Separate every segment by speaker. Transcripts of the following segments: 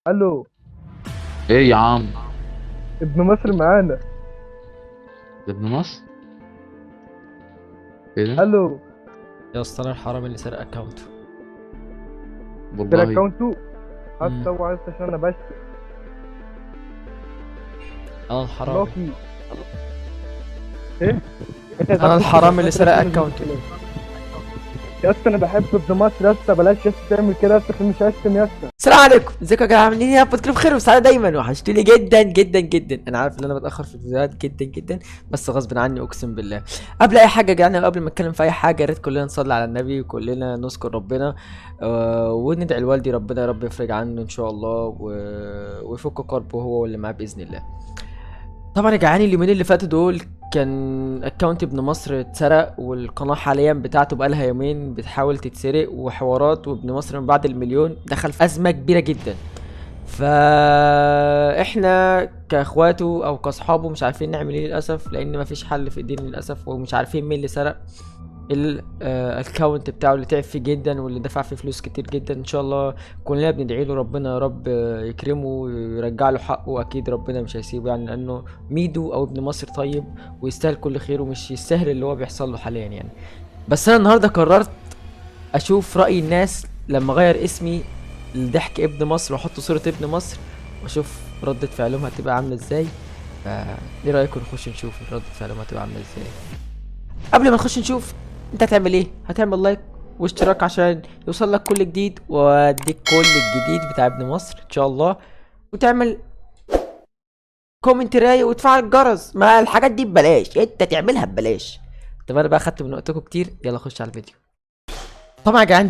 Speaker 1: الو.
Speaker 2: ايه يا عم؟
Speaker 1: ابن مصر معانا.
Speaker 2: ده ابن مصر؟ ايه ده؟
Speaker 1: الو.
Speaker 3: يا اسطى انا الحرامي اللي سرق اكونته.
Speaker 1: ترى
Speaker 2: والله.
Speaker 1: اكونتو.
Speaker 3: امم
Speaker 1: حتى هو عايز عشان انا بس.
Speaker 3: انا الحرامي.
Speaker 1: لاكي. ايه؟ انت
Speaker 3: انا
Speaker 1: هتاخد كده
Speaker 3: الحرامي اللي
Speaker 1: هات لك
Speaker 3: سرق
Speaker 1: من
Speaker 3: اكونته.
Speaker 1: المشكلة. يا اسطى انا بحب ابن مصر يا اسطى، بلاش يا اسطى تعمل كده يا اسطى عشان مش هشتم يا اسطى.
Speaker 3: السلام عليكم، ازيكم يا جماعه؟ عاملين ايه؟ يا رب تكونوا بخير وسعاده دايما. وحشتوني جدا جدا جدا. انا عارف ان انا بتاخر في الفيديوهات جدا جدا، بس غصب عني اقسم بالله. قبل اي حاجه يعني، قبل ما نتكلم في اي حاجه، يا ريت كلنا نصلي على النبي وكلنا نذكر ربنا. وندعي لوالدي ربنا يا رب يفرج عنه ان شاء الله ويفك كربه هو واللي معاه باذن الله. طبعا يا جعاني، اليومين اللي فاتوا دول كان اكونت ابن مصر اتسرق، والقناة حاليا بتاعته بقالها يومين بتحاول تتسرق وحوارات، وابن مصر من بعد المليون دخل في أزمة كبيرة جدا. فاحنا كاخواته او كاصحابه مش عارفين نعمل ايه للاسف، لان مفيش حل في ايدينا للاسف، ومش عارفين مين اللي سرق الاكونت بتاعه اللي تعب فيه جدا واللي دفع فيه فلوس كتير جدا. ان شاء الله كلنا بندعي له ربنا يا رب يكرمه ويرجع له حقه، واكيد ربنا مش هيسيبه يعني، لانه ميدو او ابن مصر طيب ويستاهل كل خير، ومش يستاهل اللي هو بيحصل له حاليا يعني. بس انا النهارده قررت اشوف راي الناس لما اغير اسمي لضحك ابن مصر واحط صورة ابن مصر، واشوف ردة فعلهم هتبقى عاملة ازاي. ايه رايكم نخش نشوف ردة فعلهم هتبقى عاملة ازاي؟ قبل ما نخش نشوف، انت هتعمل ايه؟ هتعمل لايك واشتراك عشان يوصل لك كل جديد، واديك كل الجديد بتاع ابن مصر ان شاء الله، وتعمل كومنت راي وتفعل الجرس. ما الحاجات دي ببلاش، انت تعملها ببلاش. طب انا بقى خدت من وقتكم كتير، يلا خش على الفيديو. طبعا يا جدعان،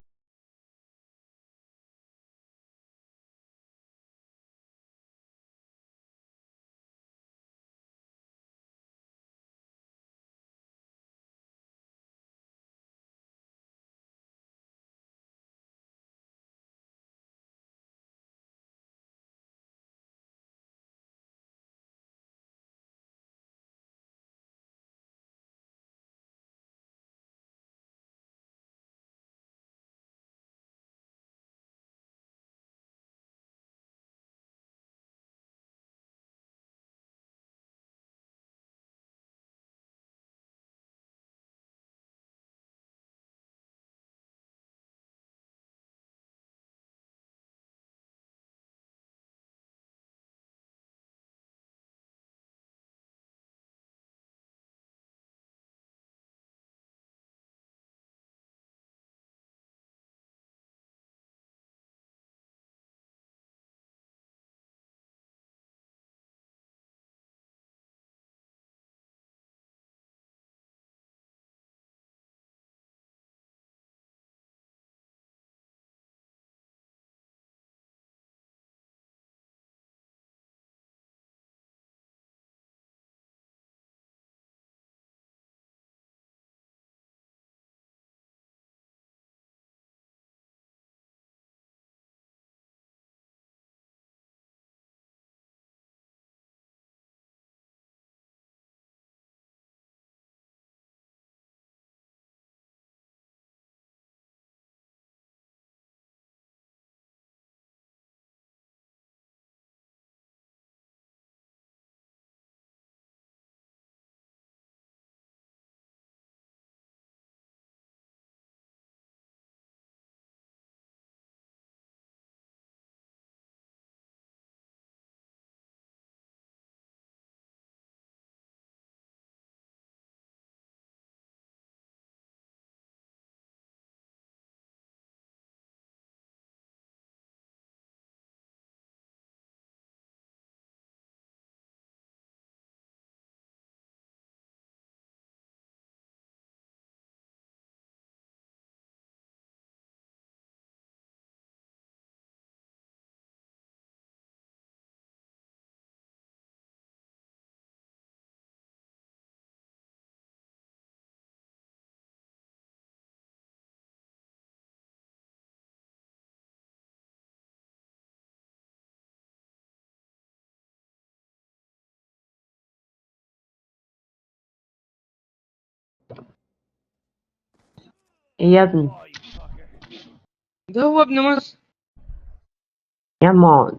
Speaker 4: إيه يا ابني؟
Speaker 5: ده هو ابن مصر.
Speaker 4: يا ماض.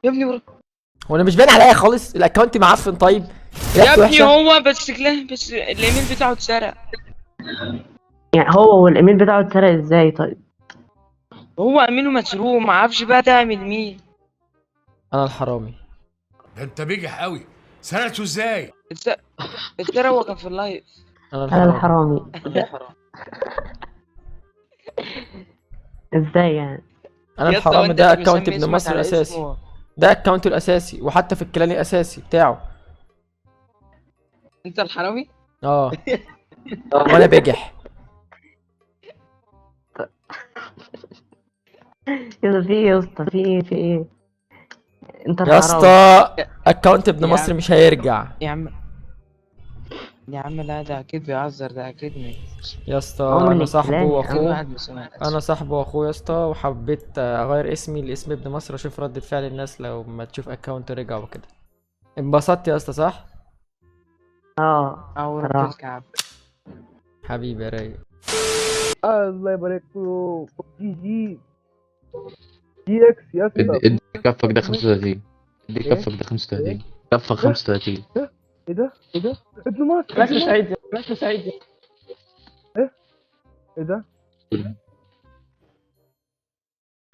Speaker 4: يا ابني
Speaker 3: هو انا مش باين عليا خالص الاكونت معفن؟ طيب
Speaker 4: يا
Speaker 3: ريحته
Speaker 4: ابني
Speaker 3: وحشه.
Speaker 4: هو بس الايميل بتاعه اتسرق.
Speaker 5: يعني هو والايميل بتاعه اتسرق ازاي طيب؟
Speaker 4: هو امينه مسروق، ما اعرفش بقى تعمل مين.
Speaker 3: انا الحرامي.
Speaker 6: ده انت بيجح قوي. سرقته ازاي؟
Speaker 4: اتسرق هو كان في اللايف.
Speaker 3: انا
Speaker 5: انا
Speaker 3: الحرامي.
Speaker 5: الحرامي. ازاي يعني؟
Speaker 3: انا
Speaker 4: يا اسطى
Speaker 3: الحرامي،
Speaker 4: وانت
Speaker 3: ده
Speaker 4: اللي مسمي
Speaker 3: اكونت ابن
Speaker 4: اسمك
Speaker 3: مصر
Speaker 4: على
Speaker 3: الاساسي.
Speaker 4: اسمه.
Speaker 3: ده اكونت الاساسي وحتى في الكلان الاساسي بتاعه.
Speaker 4: انت الحرامي؟
Speaker 3: اه وانا بجح.
Speaker 5: كده في ايه يا اسطى؟ في ايه؟ انت
Speaker 3: يا
Speaker 5: الحرامي.
Speaker 3: اسطى اكونت ابن
Speaker 4: يا
Speaker 3: مصر
Speaker 4: عم.
Speaker 3: مش هيرجع.
Speaker 4: يا عم لا، ده اكيد بيهزر، ده اكيد مش.
Speaker 3: يا اسطى
Speaker 5: هو من
Speaker 3: انا صاحبه
Speaker 5: الكلام يا
Speaker 4: كل
Speaker 3: واخوه.
Speaker 4: واحد مسمع.
Speaker 3: انا صاحبه واخوه يا اسطى، وحبيت اغير اسمي لاسم ابن مصر اشوف ردة فعل الناس لو ما تشوف اكونت رجع وكده. انبسطت يا اسطى صح؟
Speaker 4: او رب
Speaker 5: صراحة.
Speaker 4: الكعب.
Speaker 3: حبيبي يا رايق.
Speaker 1: الله يبارك له. جي جي اكس يا اسطى.
Speaker 2: ادي كفك ده 35. ادي
Speaker 1: إيه؟
Speaker 2: كفك ده 35. كفك 35.
Speaker 1: ايه ده؟ ابن مصر.
Speaker 5: بس سعيد.
Speaker 1: ايه ده؟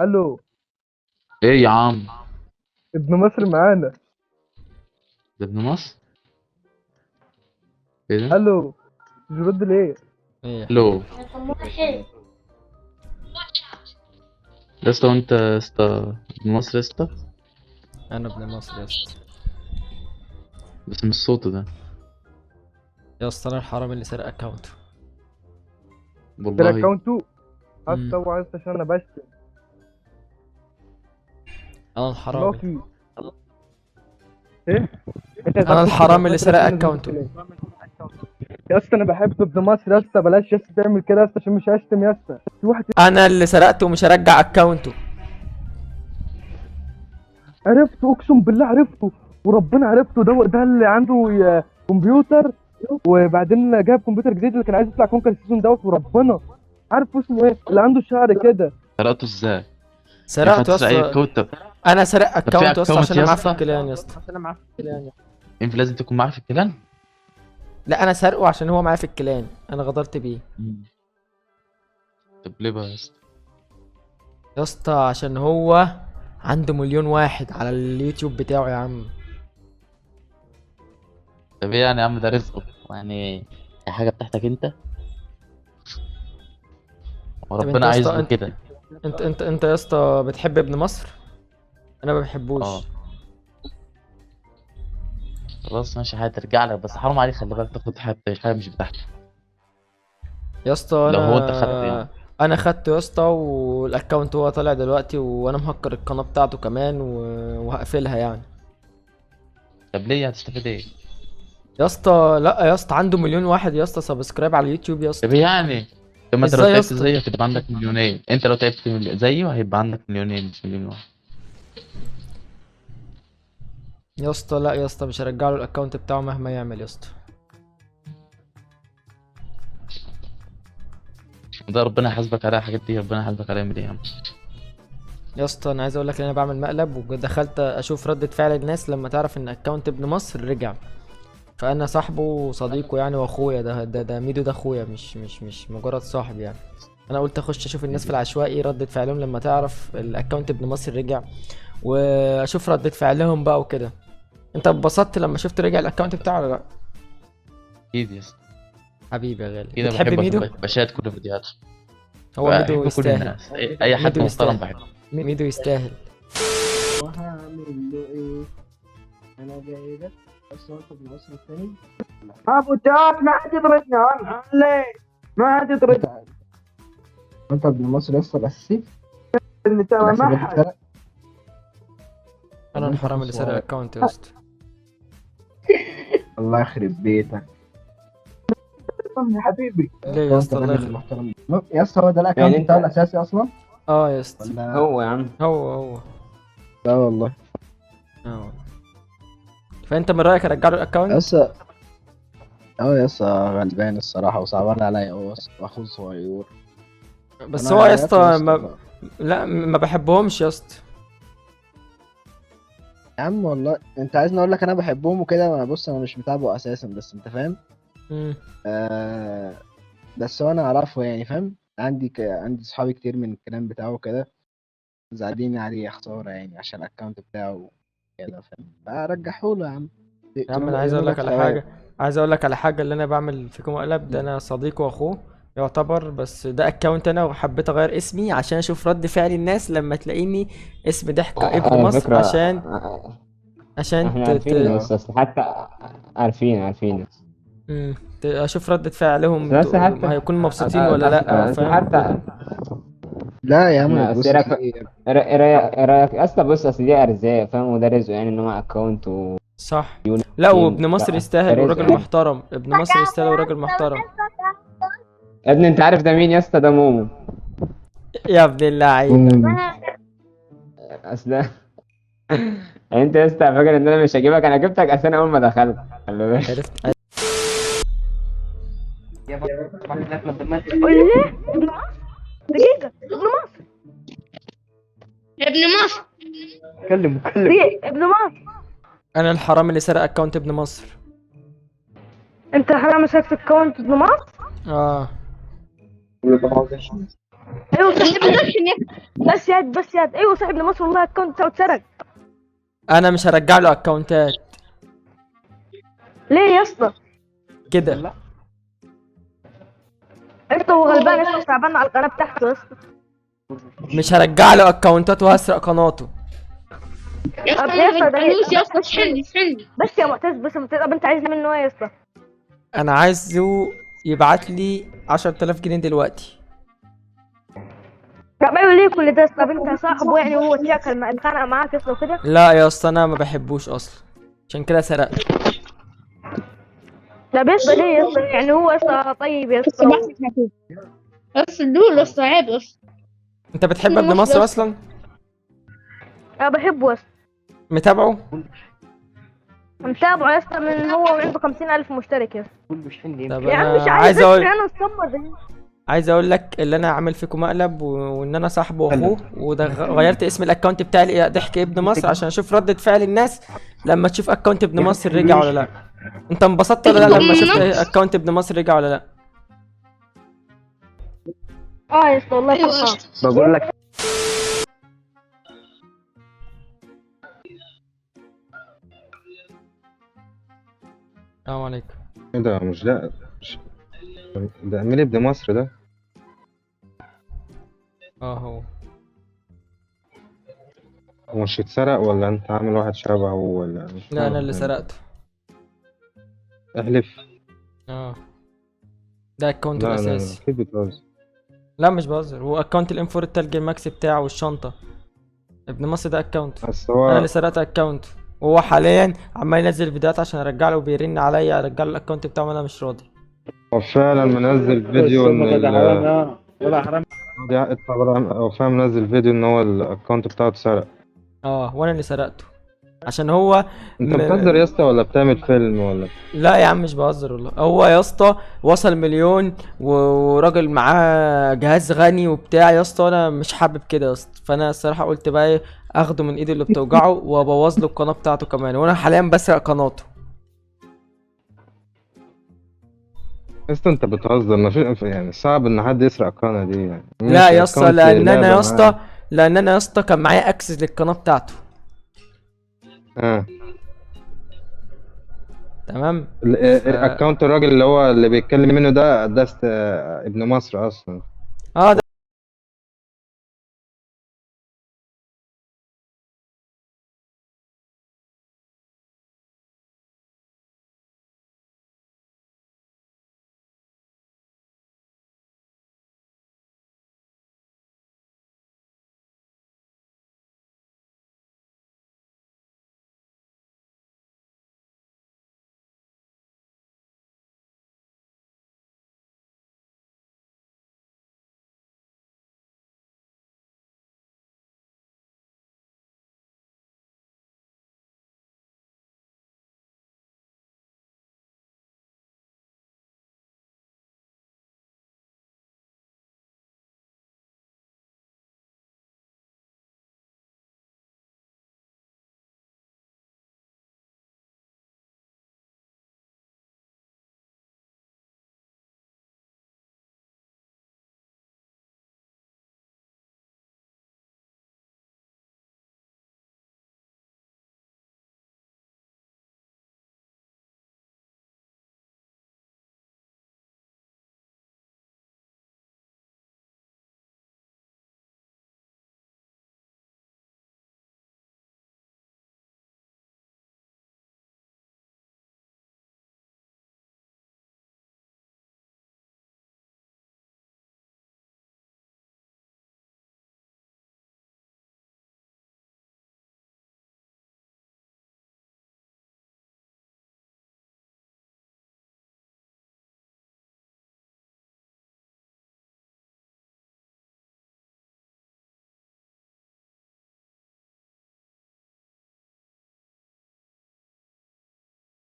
Speaker 1: الو.
Speaker 2: ايه يا عم؟
Speaker 1: ابن مصر معانا.
Speaker 2: ده ابن مصر؟ ايه ده؟
Speaker 1: الو. مش برد ليه؟
Speaker 3: ايه
Speaker 2: الو. يا اسطى وانت يا اسطى ابن مصر يا اسطى؟
Speaker 3: انا ابن مصر يا اسطى.
Speaker 2: بس مش صوته ده.
Speaker 3: يا اسطى انا الحرامي اللي سرق اكونته.
Speaker 1: ده
Speaker 2: والله.
Speaker 1: الاكونت حتى هو عايز عشان انا بشتم.
Speaker 3: انا الحرامي.
Speaker 1: لوكي. ايه؟
Speaker 3: انا الحرامي اللي سرق اكونته.
Speaker 1: يا اسطى انا بحب ابن مصر يا اسطى، بلاش يا اسطى تعمل كده يا اسطى عشان مش هشتم يا اسطى. في واحد
Speaker 3: انا اللي سرقته ومش هرجع اكونته.
Speaker 1: عرفته، اقسم بالله عرفته وربنا عرفته. ده اللي عنده كمبيوتر وبعدين جاب كمبيوتر جديد اللي كان عايز يطلع كونكر السيزون دوت، وربنا عارفه اسمه ايه اللي عنده شعر كده.
Speaker 2: سرقته ازاي؟
Speaker 3: سرقته يا اسطى.
Speaker 2: كوتب.
Speaker 3: انا سرق اكونت يا اسطى
Speaker 2: account
Speaker 3: عشان
Speaker 2: يا
Speaker 3: انا معاه في
Speaker 2: اسطى؟
Speaker 3: الكلان يا اسطى.
Speaker 2: انت لازم تكون معاه في الكلام؟
Speaker 3: لا انا سرقه عشان هو معايا في الكلان، انا غدرت بيه.
Speaker 2: طب ليه بقى يا اسطى؟
Speaker 3: يا اسطى عشان هو عنده 1,000,000 واحد على اليوتيوب بتاعه يا عم.
Speaker 2: طب ايه يعني يا عم؟ ده رزقه يعني. هي حاجة بتاعتك انت؟
Speaker 3: انت
Speaker 2: وربنا
Speaker 3: يا
Speaker 2: عايز
Speaker 3: اسطى
Speaker 2: له كده.
Speaker 3: انت يا اسطى بتحب ابن مصر؟ انا ما بحبوش.
Speaker 2: اه. خلاص ماشي، هترجع لك بس حرام عليك، خلي بالك تاخد حاجة مش بتاعتك.
Speaker 3: يا اسطى
Speaker 2: لو هو انت خدته يعني.
Speaker 3: انا خدته يا اسطى، والاكونت هو طالع دلوقتي، وانا مهكر القناه بتاعته كمان وهقفلها يعني.
Speaker 2: طب ليه؟ هتستفيد ايه؟
Speaker 3: يا اسطى لا يا اسطى عنده 1,000,000 واحد يا اسطى سبسكرايب على اليوتيوب يا
Speaker 2: طب
Speaker 3: اسطى.
Speaker 2: يعني. طب ما انت لو
Speaker 3: ازاي يا
Speaker 2: تعبت
Speaker 3: اسطى؟
Speaker 2: زيه هتبقى عندك مليونين. انت لو تعبت زيه هيبقى عندك مليونين مش مليون واحد.
Speaker 3: يا اسطى لا يا اسطى مش هرجع له الاكونت بتاعه مهما يعمل يا اسطى.
Speaker 2: ده ربنا يحاسبك على الحاجات دي، ربنا يحاسبك عليها يا عم.
Speaker 3: يا اسطى انا عايز اقول لك ان انا بعمل مقلب، ودخلت اشوف ردة فعل الناس لما تعرف ان اكونت ابن مصر رجع. فانا صاحبه وصديقه يعني واخويا. ده ميدو، ده اخويا مش مجرد صاحب يعني. انا قلت اخش اشوف الناس في العشوائي ردة فعلهم لما تعرف الاكونت ابن مصر رجع، واشوف ردة فعلهم بقى وكده. انت اتبسطت لما شفت رجع الاكونت بتاعه ولا لا؟
Speaker 2: اكيد يا اسطى.
Speaker 3: حبيبي يا غالي.
Speaker 2: كده
Speaker 3: بتحب ميدو؟
Speaker 2: بشاهد كل فيديوهاته.
Speaker 3: هو ميدو
Speaker 2: بحب كل
Speaker 3: يستاهل.
Speaker 2: الناس، اي حد
Speaker 3: ميدو
Speaker 2: محترم
Speaker 3: يستاهل.
Speaker 2: بحبه.
Speaker 3: ميدو يستاهل.
Speaker 1: وهعمل له ايه؟ انا جاي لك بس هو ابن مصر الثاني. ابو تاب ما حد يطردني علي، ما حد يطردني.
Speaker 7: انت ابن مصر لسه الاساسي؟
Speaker 1: اللي تابع ما حد.
Speaker 3: انا الحرام اللي سرق الاكونت يا اسطى.
Speaker 7: الله يخرب بيتك
Speaker 1: يا حبيبي.
Speaker 3: ليه يا اسطى؟ الله يخليك.
Speaker 7: محترم يا اسطى. هو ده الاكونت
Speaker 5: يعني
Speaker 7: بتاعه
Speaker 5: انت-
Speaker 7: الاساسي اصلا
Speaker 3: اه يا اسطى.
Speaker 7: ولا؟
Speaker 5: هو يا عم.
Speaker 3: هو
Speaker 7: لا والله.
Speaker 3: اه. فانت من رايك ارجع له الاكونت؟
Speaker 7: يا اسطى يا اسطى غلبان الصراحه وصعبان عليا هو واخوه الصغير.
Speaker 3: بس
Speaker 7: أنا
Speaker 3: هو يا
Speaker 7: عيطت
Speaker 3: اسطى لا ما بحبهمش يا اسطى.
Speaker 7: يا عم والله انت عايزني اقول لك انا بحبهم وكده، انا بص انا مش متابعه اساسا بس انت فاهم.
Speaker 3: مم.
Speaker 7: آه بس هو انا اعرفه يعني فاهم، عندي صحابي كتير من الكلام بتاعه كده زعلين عليه يا خساره يعني عشان الاكونت بتاعه كده فاهم، فرجحوا له يا عم.
Speaker 3: يا عم انا عايز
Speaker 7: يقولوا
Speaker 3: اقول
Speaker 7: له
Speaker 3: لك
Speaker 7: في
Speaker 3: على
Speaker 7: ثواب.
Speaker 3: حاجه، عايز اقول لك على حاجه. اللي انا بعمل فيكم مقلب ده انا صديق واخوه يعتبر، بس ده اكونت انا وحبيت اغير اسمي عشان اشوف رد فعل الناس لما تلاقيني اسم ضحكه ابن
Speaker 8: على
Speaker 3: مصر،
Speaker 8: فكرة
Speaker 3: عشان
Speaker 8: احنا عارفين
Speaker 7: اه
Speaker 8: بس حتى عارفين.
Speaker 3: مم. اشوف ردة فعلهم
Speaker 8: بس حتى
Speaker 3: هيكونوا مبسوطين ولا لا،
Speaker 8: بس
Speaker 3: فاهم.
Speaker 8: حتى
Speaker 7: لا يا عم ما
Speaker 8: احنا بس ايه
Speaker 7: تبص
Speaker 8: رايك
Speaker 7: فيه.
Speaker 8: إيه رأيك اصلا؟ بص اصل دي ارزاق فاهم، وده رزق يعني ان هو اكونت
Speaker 3: صح. لا وابن مصر
Speaker 8: لا ده
Speaker 3: يستاهل
Speaker 8: رزق
Speaker 3: وراجل
Speaker 8: يعني.
Speaker 3: محترم، ابن مصر يستاهل وراجل محترم.
Speaker 8: يا ابني انت عارف ده مين يا اسطى؟ ده مومو.
Speaker 3: يا ابن اللعيبه.
Speaker 8: اصل يعني انت يا اسطى فاكر ان انا مش هجيبك؟ انا جبتك اصلا اول ما دخلت، خلي بالك.
Speaker 3: عرفت.
Speaker 5: قول لي ابن مصر، دقيقة ابن مصر،
Speaker 9: ابن مصر.
Speaker 1: كلم
Speaker 5: دقيقة ابن مصر.
Speaker 3: انا الحرام اللي سرق اكونت ابن مصر.
Speaker 5: انت حرام مسكت الكونت ابن مصر؟
Speaker 3: اه.
Speaker 5: ايوه صح.
Speaker 9: انت بتدخن يا
Speaker 5: بس ياد ايوه صح ابن مصر والله الكونت بتاعه اتسرق.
Speaker 3: انا مش هرجع له اكونتات
Speaker 5: ليه يا اسطى؟
Speaker 3: كده.
Speaker 5: انت هو غلبان يا اسطى، تعبان على القناة بتاعته يا اسطى.
Speaker 3: مش هرجع له اكونتات وهسرق قناته.
Speaker 9: يا اسطى.
Speaker 5: طب يا اسطى
Speaker 9: ما
Speaker 5: ده
Speaker 9: تدخلوش يا اسطى، اشحني.
Speaker 5: بس يا معتز، بس يا معتز، طب انت عايز منه ايه يا اسطى؟
Speaker 3: انا عايزه يبعت لي 10,000 جنيه دلوقتي.
Speaker 5: طب ايوه ليه كل ده يا اسطى؟ طب انت صاحبه يعني وهو اتشكل ما اتخانق معاك يا اسطى وكده؟
Speaker 3: لا يا اسطى انا ما بحبوش اصلا، عشان كده سرقته.
Speaker 5: طب يا اسطى ليه يا اسطى؟ يعني هو يا اسطى طيب يا اسطى
Speaker 9: صباح الخير. بس دول يا اسطى عيب يا اسطى.
Speaker 3: انت بتحب
Speaker 9: ابن
Speaker 3: ابن
Speaker 9: مصر
Speaker 3: مصر
Speaker 9: يا
Speaker 3: اصلا؟
Speaker 5: انا بحبه يا اسطى،
Speaker 3: متابعه؟
Speaker 5: متابعه يا اسطى من هو وعنده 50,000 مشترك يا اسطى.
Speaker 3: طب
Speaker 5: يا عم مش
Speaker 3: انا
Speaker 5: عايز اسمع انا اتصبر.
Speaker 3: عايز اقول لك اللي انا عامل فيكم مقلب وان انا صاحبه واخوه، وده غيرت اسم الاكونت بتاعي ضحك ابن مصر عشان اشوف ردة فعل الناس لما تشوف اكونت ابن مصر رجع ولا لا. انت انبسطت ولا لا لما شفت اكونت ابن مصر رجع ولا لا؟
Speaker 5: اه يا اسطى والله
Speaker 9: ايوه يا
Speaker 5: فرحان.
Speaker 9: اسطى.
Speaker 1: بقول لك
Speaker 3: السلام عليكم.
Speaker 10: ايه ده؟ مش ده ده أمير ابن مصر ده؟
Speaker 3: اه هو.
Speaker 10: هو مش اتسرق ولا انت عامل واحد شبهه ولا مش
Speaker 3: لا انا اللي
Speaker 10: فاهم؟
Speaker 3: سرقته.
Speaker 10: احلف.
Speaker 3: اه ده اكونت
Speaker 10: لا انا
Speaker 3: الاساسي.
Speaker 10: اكيد بتهزر.
Speaker 3: لا مش بهزر، هو اكونت الانفور التلج الماكسي بتاعه والشنطة. ابن مصر ده اكونت،
Speaker 10: بس
Speaker 3: انا اللي
Speaker 10: هو
Speaker 3: سرقت اكونت. وهو حاليا عمال ينزل فيديوهات عشان ارجع له وبيرن عليا ارجع له الاكونت بتاعه وانا مش راضي.
Speaker 10: هو فعلا منزل فيديو ان هو فعلا منزل فيديو ان هو الاكونت بتاعه اتسرق.
Speaker 3: اه وانا اللي سرقته عشان هو
Speaker 10: انت بتهزر يا اسطى ولا بتعمل فيلم ولا؟
Speaker 3: لا يا عم مش بهزر والله. هو يا اسطى وصل مليون وراجل معاه جهاز غني وبتاع يا اسطى، انا مش حابب كده يا اسطى. فانا الصراحه قلت بقى ايه، اخده من ايده اللي بتوجعه وابوظ له القناه بتاعته كمان، وانا حاليا بسرق قناته.
Speaker 10: يا اسطى انت بتهزر، ما في يعني صعب ان حد يسرق القناة دي يعني.
Speaker 3: لا
Speaker 10: ماشي
Speaker 3: يا اسطى
Speaker 10: اكونت
Speaker 3: لان انا
Speaker 10: لعبة
Speaker 3: يا
Speaker 10: معاه.
Speaker 3: اسطى لان انا يا اسطى كان معايا اكسس للقناه بتاعته.
Speaker 10: اه
Speaker 3: تمام.
Speaker 10: الاكونت الراجل اللي هو اللي بيتكلم منه ده ابن مصر اصلا.
Speaker 3: اه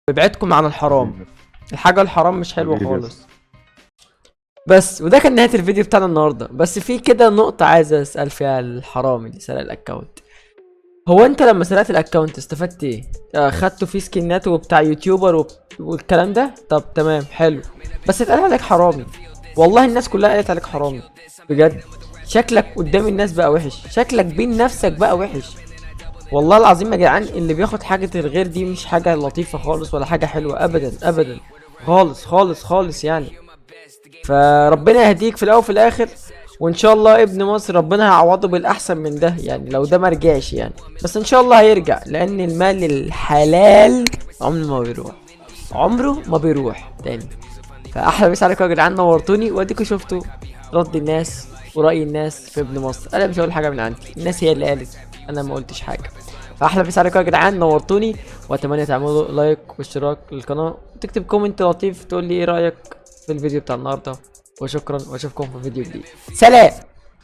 Speaker 3: ويبعدكم عن الحرام. الحاجه الحرام مش حلوه خالص. بس وده كان نهايه الفيديو بتاعنا النهارده. بس في كده نقطه عايز اسال فيها الحرامي اللي سرق الاكونت. هو انت لما سرقت الاكونت استفدت ايه؟ خدته فيه سكنات وبتاع يوتيوبر والكلام ده؟ طب تمام حلو، بس اتقال عليك حرامي. والله الناس كلها قالت عليك حرامي بجد. شكلك قدام الناس بقى وحش، شكلك بين نفسك بقى وحش. والله العظيم يا جدعان اللي بياخد حاجة الغير دي مش حاجة لطيفة خالص ولا حاجة حلوة ابدا ابدا خالص خالص خالص يعني. فربنا يهديك في الاول وفي الاخر، وان شاء الله ابن مصر ربنا هيعوضه بالاحسن من ده يعني، لو ده ما رجعش يعني. بس ان شاء الله هيرجع، لان المال الحلال عمره ما بيروح، عمره ما بيروح تاني. فاحلى مسا عليكم يا جدعان، نورتوني. واديكم شفتوا رد الناس ورأي الناس في ابن مصر. انا مش هقول حاجة من عندي، الناس هي اللي قالت، انا ما قلتش حاجة. فاحلى مسا عليكم يا جدعان، نورتوني. واتمنى تعملوا لايك واشتراك للقناة وتكتب كومنت لطيف تقول لي ايه رأيك في الفيديو بتاع النهارده. وشكرا، واشوفكم في فيديو جديد. سلام.